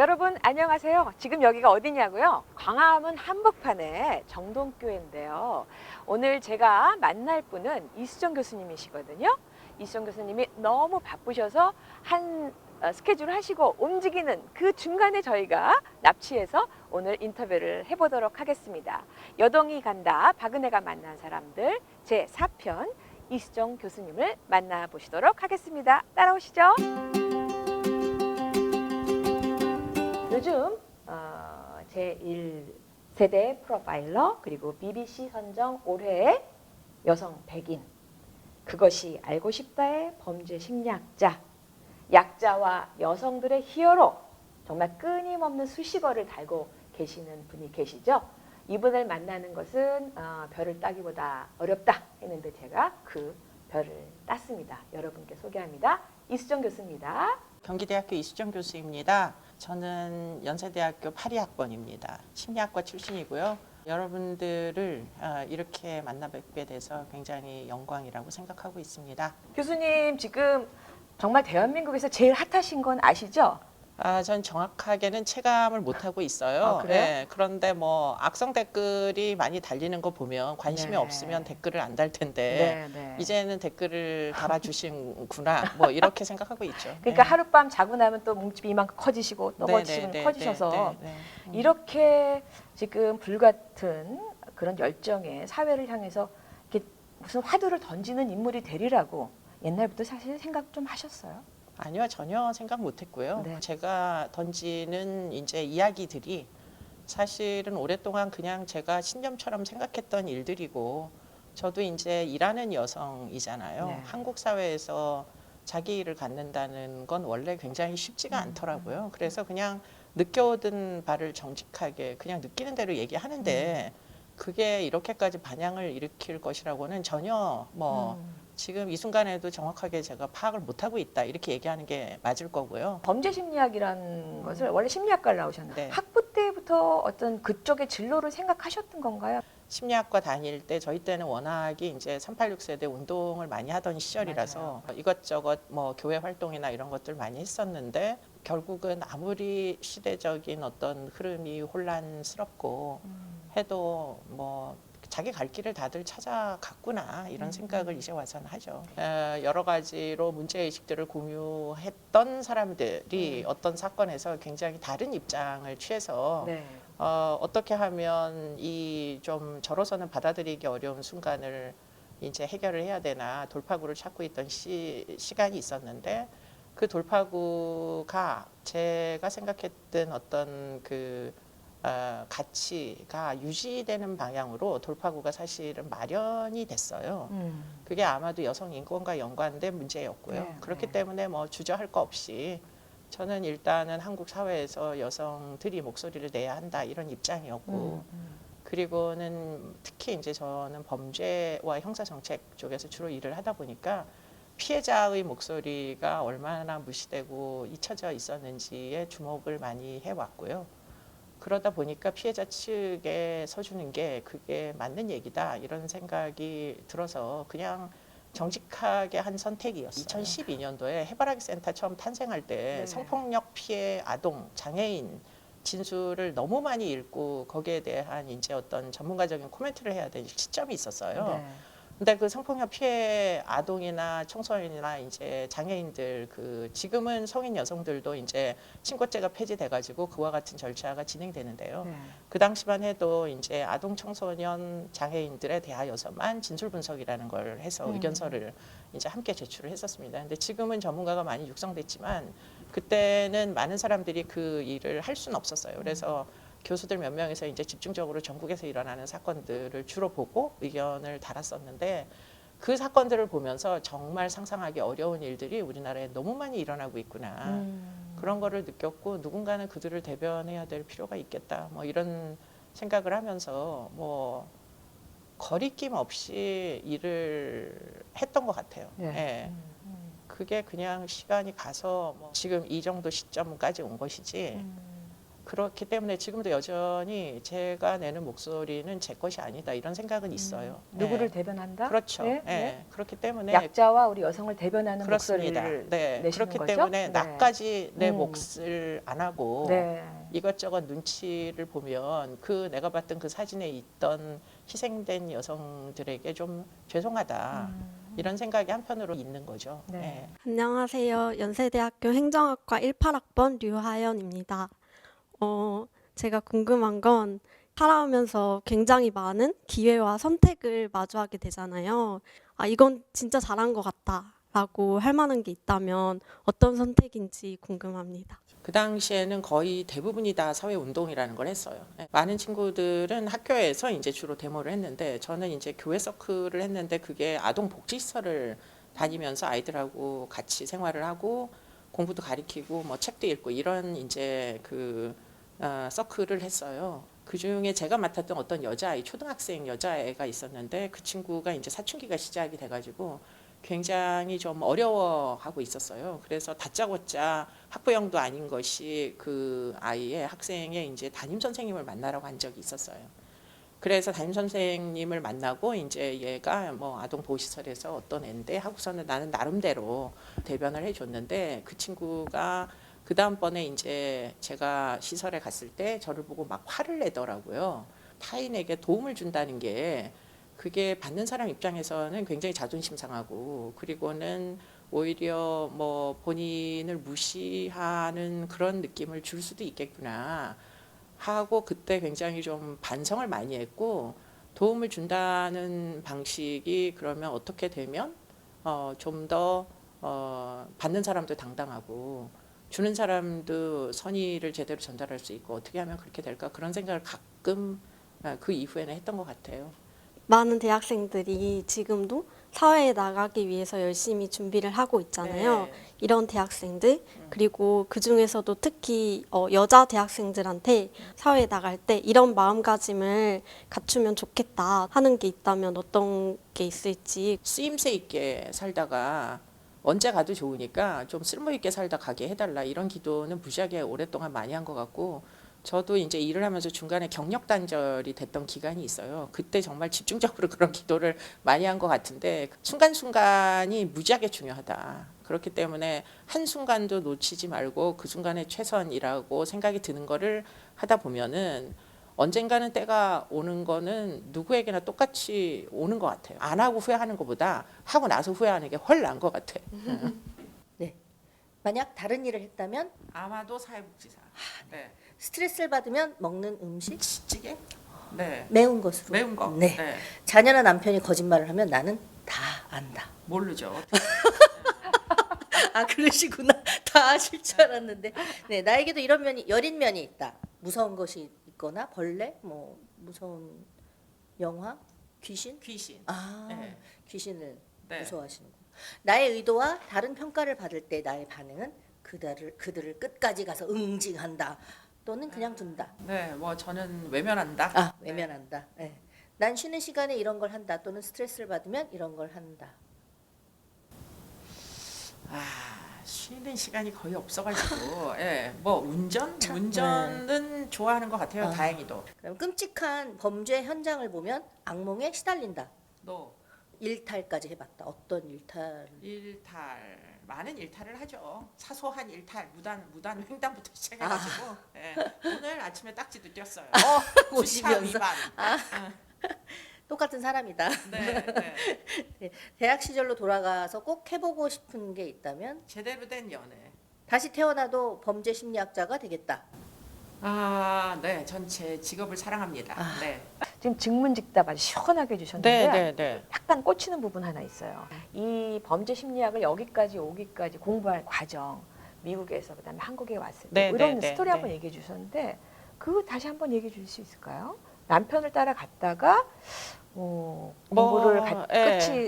여러분 안녕하세요. 지금 여기가 어디냐고요? 광화문 한복판에 정동교회인데요. 오늘 제가 만날 분은 이수정 교수님이시거든요. 이수정 교수님이 너무 바쁘셔서 스케줄 하시고 움직이는 그 중간에 저희가 납치해서 오늘 인터뷰를 해보도록 하겠습니다. 여동이 간다 박은혜가 만난 사람들 제4편 이수정 교수님을 만나보시도록 하겠습니다. 따라오시죠. 요즘 제1세대 프로파일러 그리고 BBC 선정 올해의 여성 백인, 그것이 알고 싶다의 범죄 심리학자, 약자와 여성들의 히어로, 정말 끊임없는 수식어를 달고 계시는 분이 계시죠. 이분을 만나는 것은 별을 따기보다 어렵다 했는데 제가 그 별을 땄습니다. 여러분께 소개합니다. 이수정 교수입니다. 경기대학교 이수정 교수입니다. 저는 연세대학교 82학번입니다. 심리학과 출신이고요. 여러분들을 이렇게 만나 뵙게 돼서 굉장히 영광이라고 생각하고 있습니다. 교수님 지금 정말 대한민국에서 제일 핫하신 건 아시죠? 전 정확하게는 체감을 못하고 있어요. 그래요? 네, 그런데 뭐 악성 댓글이 많이 달리는 거 보면 관심이 네. 없으면 댓글을 안 달 텐데 네. 이제는 댓글을 달아주신구나 뭐 이렇게 생각하고 있죠. 그러니까 네. 하룻밤 자고 나면 또 몸집이 이만큼 커지시고 또 네, 멋지시면 네, 커지셔서 네. 이렇게 지금 불같은 그런 열정에 사회를 향해서 이렇게 무슨 화두를 던지는 인물이 되리라고 옛날부터 사실 생각 좀 하셨어요? 아니요, 전혀 생각 못했고요. 네. 제가 던지는 이제 이야기들이 사실은 오랫동안 그냥 제가 신념처럼 생각했던 일들이고, 저도 이제 일하는 여성이잖아요. 네. 한국 사회에서 자기 일을 갖는다는 건 원래 굉장히 쉽지가 않더라고요. 그래서 그냥 느껴오던 바를 정직하게 그냥 느끼는 대로 얘기하는데, 그게 이렇게까지 반향을 일으킬 것이라고는 전혀 지금 이 순간에도 정확하게 제가 파악을 못하고 있다 이렇게 얘기하는 게 맞을 거고요. 범죄 심리학이라는 것을 원래 심리학과를 나오셨는데 네. 학부 때부터 어떤 그쪽의 진로를 생각하셨던 건가요? 심리학과 다닐 때 저희 때는 워낙에 이제 386 세대 운동을 많이 하던 시절이라서 이것저것 뭐 교회 활동이나 이런 것들 많이 했었는데 결국은 아무리 시대적인 어떤 흐름이 혼란스럽고 해도 뭐 자기 갈 길을 다들 찾아갔구나 이런 생각을 이제 와서는 하죠. 여러 가지로 문제의식들을 공유했던 사람들이 어떤 사건에서 굉장히 다른 입장을 취해서 네. 어떻게 하면 이 좀 저로서는 받아들이기 어려운 순간을 이제 해결을 해야 되나 돌파구를 찾고 있던 시간이 있었는데 그 돌파구가 제가 생각했던 어떤 그 가치가 유지되는 방향으로 돌파구가 사실은 마련이 됐어요. 그게 아마도 여성 인권과 연관된 문제였고요. 네, 그렇기 네. 때문에 뭐 주저할 거 없이 저는 일단은 한국 사회에서 여성들이 목소리를 내야 한다 이런 입장이었고 그리고는 특히 이제 저는 범죄와 형사정책 쪽에서 주로 일을 하다 보니까 피해자의 목소리가 얼마나 무시되고 잊혀져 있었는지에 주목을 많이 해왔고요. 그러다 보니까 피해자 측에 서주는 게 그게 맞는 얘기다 이런 생각이 들어서 그냥 정직하게 한 선택이었어요. 2012년도에 해바라기 센터 처음 탄생할 때 네. 성폭력 피해 아동, 장애인 진술을 너무 많이 읽고 거기에 대한 이제 어떤 전문가적인 코멘트를 해야 될 시점이 있었어요. 네. 근데 그 성폭력 피해 아동이나 청소년이나 이제 장애인들 그 지금은 성인 여성들도 이제 친고죄가 폐지돼가지고 그와 같은 절차가 진행되는데요. 네. 그 당시만 해도 이제 아동 청소년 장애인들에 대하여서만 진술 분석이라는 걸 해서 의견서를 이제 함께 제출을 했었습니다. 근데 지금은 전문가가 많이 육성됐지만 그때는 많은 사람들이 그 일을 할 수는 없었어요. 그래서 교수들 몇 명에서 이제 집중적으로 전국에서 일어나는 사건들을 주로 보고 의견을 달았었는데 그 사건들을 보면서 정말 상상하기 어려운 일들이 우리나라에 너무 많이 일어나고 있구나. 그런 거를 느꼈고 누군가는 그들을 대변해야 될 필요가 있겠다. 뭐 이런 생각을 하면서 뭐 거리낌 없이 일을 했던 것 같아요. 네. 예. 그게 그냥 시간이 가서 뭐 지금 이 정도 시점까지 온 것이지 그렇기 때문에 지금도 여전히 제가 내는 목소리는 제 것이 아니다 이런 생각은 있어요. 누구를 예. 대변한다? 그렇죠. 네, 예. 네. 그렇기 때문에 약자와 우리 여성을 대변하는 그렇습니다. 목소리를 네. 내시는 그렇기 거죠? 때문에 네. 나까지 내 음. 몫을 안 하고 네. 이것저것 눈치를 보면 그 내가 봤던 그 사진에 있던 희생된 여성들에게 좀 죄송하다 이런 생각이 한편으로 있는 거죠. 네. 예. 안녕하세요. 연세대학교 행정학과 18학번 류하연입니다. 제가 궁금한 건 살아오면서 굉장히 많은 기회와 선택을 마주하게 되잖아요. 아, 이건 진짜 잘한 것 같다라고 할 만한 게 있다면 어떤 선택인지 궁금합니다. 그 당시에는 거의 대부분이 다 사회운동이라는 걸 했어요. 예. 많은 친구들은 학교에서 이제 주로 데모를 했는데 저는 이제 교회 서클을 했는데 그게 아동복지시설을 다니면서 아이들하고 같이 생활을 하고 공부도 가리키고 뭐 책도 읽고 이런 이제 그 서클을 했어요. 그 중에 제가 맡았던 어떤 여자아이, 초등학생 여자애가 있었는데 그 친구가 이제 사춘기가 시작이 돼가지고 굉장히 좀 어려워하고 있었어요. 그래서 다짜고짜 학부형도 아닌 것이 그 아이의 학생의 이제 담임 선생님을 만나라고 한 적이 있었어요. 그래서 담임 선생님을 만나고 이제 얘가 뭐 아동보호시설에서 어떤 애인데 하고서는 나는 나름대로 대변을 해줬는데 그 친구가 그 다음번에 이제 제가 시설에 갔을 때 저를 보고 막 화를 내더라고요. 타인에게 도움을 준다는 게 그게 받는 사람 입장에서는 굉장히 자존심 상하고 그리고는 오히려 뭐 본인을 무시하는 그런 느낌을 줄 수도 있겠구나 하고 그때 굉장히 좀 반성을 많이 했고 도움을 준다는 방식이 그러면 어떻게 되면 좀 더 받는 사람도 당당하고 주는 사람도 선의를 제대로 전달할 수 있고 어떻게 하면 그렇게 될까 그런 생각을 가끔 그 이후에는 했던 것 같아요. 많은 대학생들이 지금도 사회에 나가기 위해서 열심히 준비를 하고 있잖아요. 네. 이런 대학생들, 그리고 그 중에서도 특히 여자 대학생들한테 사회에 나갈 때 이런 마음가짐을 갖추면 좋겠다 하는 게 있다면 어떤 게 있을지. 쓰임새 있게 살다가 언제 가도 좋으니까 좀 쓸모 있게 살다 가게 해달라 이런 기도는 무지하게 오랫동안 많이 한 것 같고 저도 이제 일을 하면서 중간에 경력 단절이 됐던 기간이 있어요. 그때 정말 집중적으로 그런 기도를 많이 한 것 같은데 순간순간이 무지하게 중요하다. 그렇기 때문에 한순간도 놓치지 말고 그 순간에 최선이라고 생각이 드는 거를 하다 보면은 언젠가는 때가 오는 거는 누구에게나 똑같이 오는 것 같아요. 안 하고 후회하는 것보다 하고 나서 후회하는 게 훨 나은 것 같아. 네. 만약 다른 일을 했다면 아마도 사회복지사. 네. 스트레스를 받으면 먹는 음식 찌개? 네. 매운 것으로. 매운 거. 네. 자녀나 남편이 거짓말을 하면 나는 다 안다. 모르죠. 아 그러시구나. 다 아실 줄 알았는데. 네, 나에게도 이런 면이 여린 면이 있다. 무서운 것이 있거나 벌레, 뭐 무서운 영화, 귀신. 귀신. 아 네. 귀신을 네. 무서워하시는군. 나의 의도와 다른 평가를 받을 때 나의 반응은 그들을 끝까지 가서 응징한다. 또는 그냥 둔다. 네, 뭐 저는 외면한다. 아 외면한다. 네. 난 쉬는 시간에 이런 걸 한다. 또는 스트레스를 받으면 이런 걸 한다. 쉬는 시간이 거의 없어가지고, 예, 뭐 참, 운전은 좋아하는 것 같아요. 아. 다행히도. 그럼 끔찍한 범죄 현장을 보면 악몽에 시달린다. 또 일탈까지 해봤다. 어떤 일탈? 많은 일탈을 하죠. 사소한 일탈, 무단 횡단부터 시작해가지고, 예, 오늘 아침에 딱지도 뛰었어요. 주차 보시면서 위반. 똑같은 사람이다. 네, 네. 네, 대학 시절로 돌아가서 꼭 해보고 싶은 게 있다면 제대로 된 연애. 다시 태어나도 범죄 심리학자가 되겠다. 네, 전 제 직업을 사랑합니다. 네. 지금 증문즉답 아주 시원하게 해주셨는데 네. 약간 꽂히는 부분 하나 있어요. 이 범죄 심리학을 여기까지 오기까지 공부할 과정, 미국에서 그다음에 한국에 왔을 때 네, 이런 네, 스토리 네, 한번 얘기해 주셨는데 그거 다시 한번 얘기해 줄 수 있을까요? 남편을 따라갔다가 공부를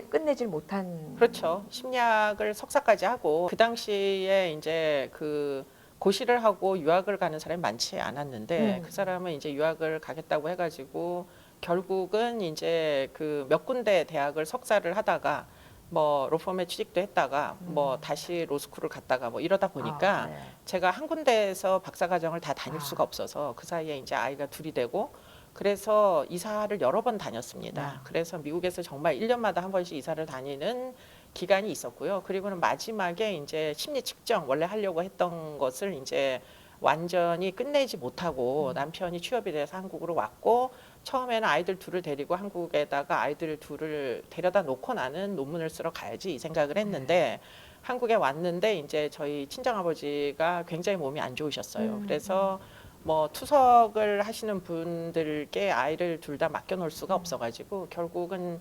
끝내질 못한. 그렇죠. 심리학을 석사까지 하고 그 당시에 이제 그 고시를 하고 유학을 가는 사람이 많지 않았는데 그 사람은 이제 유학을 가겠다고 해가지고 결국은 이제 그 몇 군데 대학을 석사를 하다가 뭐 로펌에 취직도 했다가 뭐 다시 로스쿨을 갔다가 뭐 이러다 보니까 네. 제가 한 군데에서 박사과정을 다 다닐 아. 수가 없어서 그 사이에 이제 아이가 둘이 되고 그래서 이사를 여러 번 다녔습니다. 그래서 미국에서 정말 1년마다 한 번씩 이사를 다니는 기간이 있었고요. 그리고는 마지막에 이제 심리 측정 원래 하려고 했던 것을 이제 완전히 끝내지 못하고 남편이 취업이 돼서 한국으로 왔고 처음에는 아이들 둘을 데리고 한국에다가 아이들 둘을 데려다 놓고 나는 논문을 쓰러 가야지 이 생각을 했는데 한국에 왔는데 이제 저희 친정아버지가 굉장히 몸이 안 좋으셨어요. 그래서 뭐 투석을 하시는 분들께 아이를 둘 다 맡겨놓을 수가 없어가지고 결국은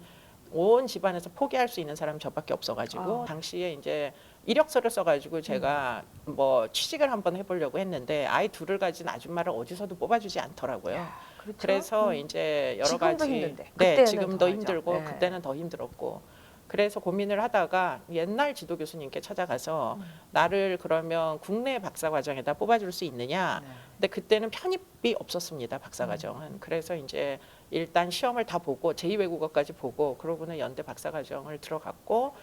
온 집안에서 포기할 수 있는 사람이 저밖에 없어가지고 당시에 이제 이력서를 써가지고 제가 뭐 취직을 한번 해보려고 했는데 아이 둘을 가진 아줌마를 어디서도 뽑아주지 않더라고요. 그렇죠? 그래서 이제 여러 지금도 가지 힘든데. 네, 그때는 지금도 더 하죠. 힘들고 네. 그때는 더 힘들었고 그래서 고민을 하다가 옛날 지도 교수님께 찾아가서 나를 그러면 국내 박사과정에다 뽑아줄 수 있느냐. 근데 그때는 편입이 없었습니다. 박사과정은. 그래서 이제 일단 시험을 다 보고 제2외국어까지 보고 그러고는 연대 박사과정을 들어가고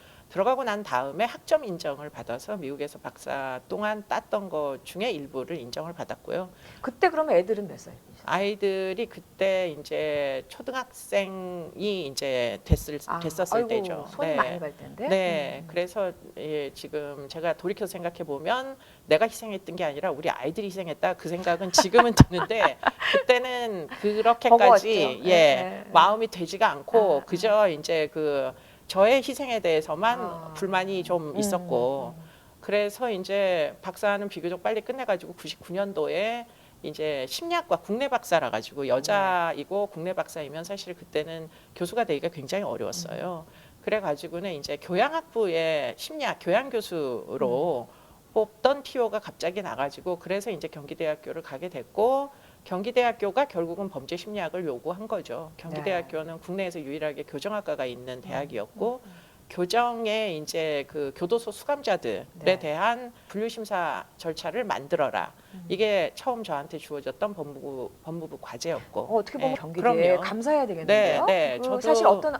난 다음에 학점 인정을 받아서 미국에서 박사 동안 땄던 것 중에 일부를 인정을 받았고요. 그때 그러면 애들은 몇 살이죠? 아이들이 그때 이제 초등학생이 이제 됐었을 아이고, 때죠. 손이 많이 갈 텐데. 네, 그래서 예, 지금 제가 돌이켜 생각해 보면 내가 희생했던 게 아니라 우리 아이들이 희생했다 그 생각은 지금은 드는데 그때는 그렇게까지 버거웠죠. 예, 네. 마음이 되지가 않고 그저 이제 그 저의 희생에 대해서만 불만이 좀 있었고 그래서 이제 박사는 비교적 빨리 끝내가지고 99년도에 이제 심리학과 국내 박사라 가지고 여자이고 국내 박사이면 사실 그때는 교수가 되기가 굉장히 어려웠어요. 그래 가지고는 이제 교양학부의 심리학 교양 교수로 뽑던 TO가 갑자기 나가지고 그래서 이제 경기대학교를 가게 됐고 경기대학교가 결국은 범죄 심리학을 요구한 거죠. 경기대학교는 국내에서 유일하게 교정학과가 있는 대학이었고 교정의 이제 그 교도소 수감자들에 네. 대한 분류심사 절차를 만들어라. 이게 처음 저한테 주어졌던 법무부 과제였고. 어떻게 보면 예, 경기대에 그럼요. 감사해야 되겠는데요. 네, 네, 그 저도- 사실 어떤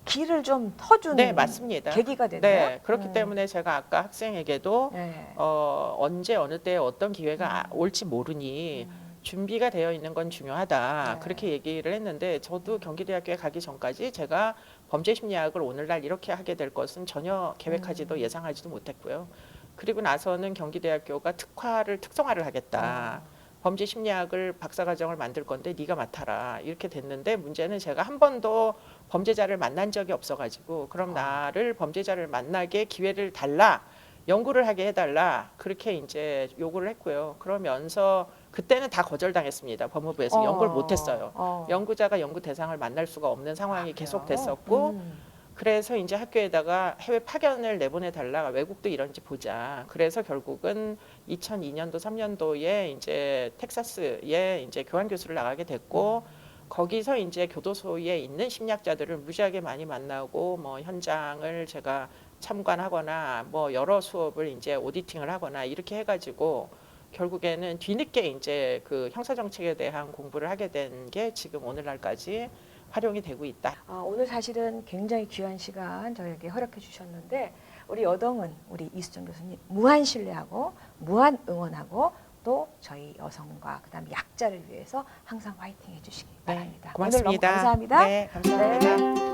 길을 좀 터준 네, 맞습니다. 계기가 됐네요. 네, 그렇기 때문에 제가 아까 학생에게도 네. 언제 어느 때 어떤 기회가 올지 모르니 준비가 되어 있는 건 중요하다. 네. 그렇게 얘기를 했는데 저도 경기대학교에 가기 전까지 제가 범죄심리학을 오늘날 이렇게 하게 될 것은 전혀 계획하지도 예상하지도 못했고요. 그리고 나서는 경기대학교가 특성화를 하겠다. 범죄심리학을 박사과정을 만들 건데 네가 맡아라. 이렇게 됐는데 문제는 제가 한 번도 범죄자를 만난 적이 없어가지고 그럼 나를 범죄자를 만나게 기회를 달라. 연구를 하게 해달라. 그렇게 이제 요구를 했고요. 그러면서 그때는 다 거절당했습니다. 법무부에서 연구를 못했어요. 연구자가 연구 대상을 만날 수가 없는 상황이 계속 됐었고 그래서 이제 학교에다가 해외 파견을 내보내달라. 외국도 이런지 보자. 그래서 결국은 2002년도 3년도에 이제 텍사스에 이제 교환 교수를 나가게 됐고 거기서 이제 교도소에 있는 심리학자들을 무지하게 많이 만나고 뭐 현장을 제가 참관하거나 뭐 여러 수업을 이제 오디팅을 하거나 이렇게 해가지고 결국에는 뒤늦게 이제 그 형사 정책에 대한 공부를 하게 된 게 지금 오늘날까지 활용이 되고 있다. 오늘 사실은 굉장히 귀한 시간 저에게 허락해 주셨는데 우리 여동은 우리 이수정 교수님 무한 신뢰하고 무한 응원하고 또 저희 여성과 그다음 약자를 위해서 항상 화이팅 해주시기 바랍니다. 고맙습니다. 오늘 너무 감사합니다. 네, 감사합니다. 네.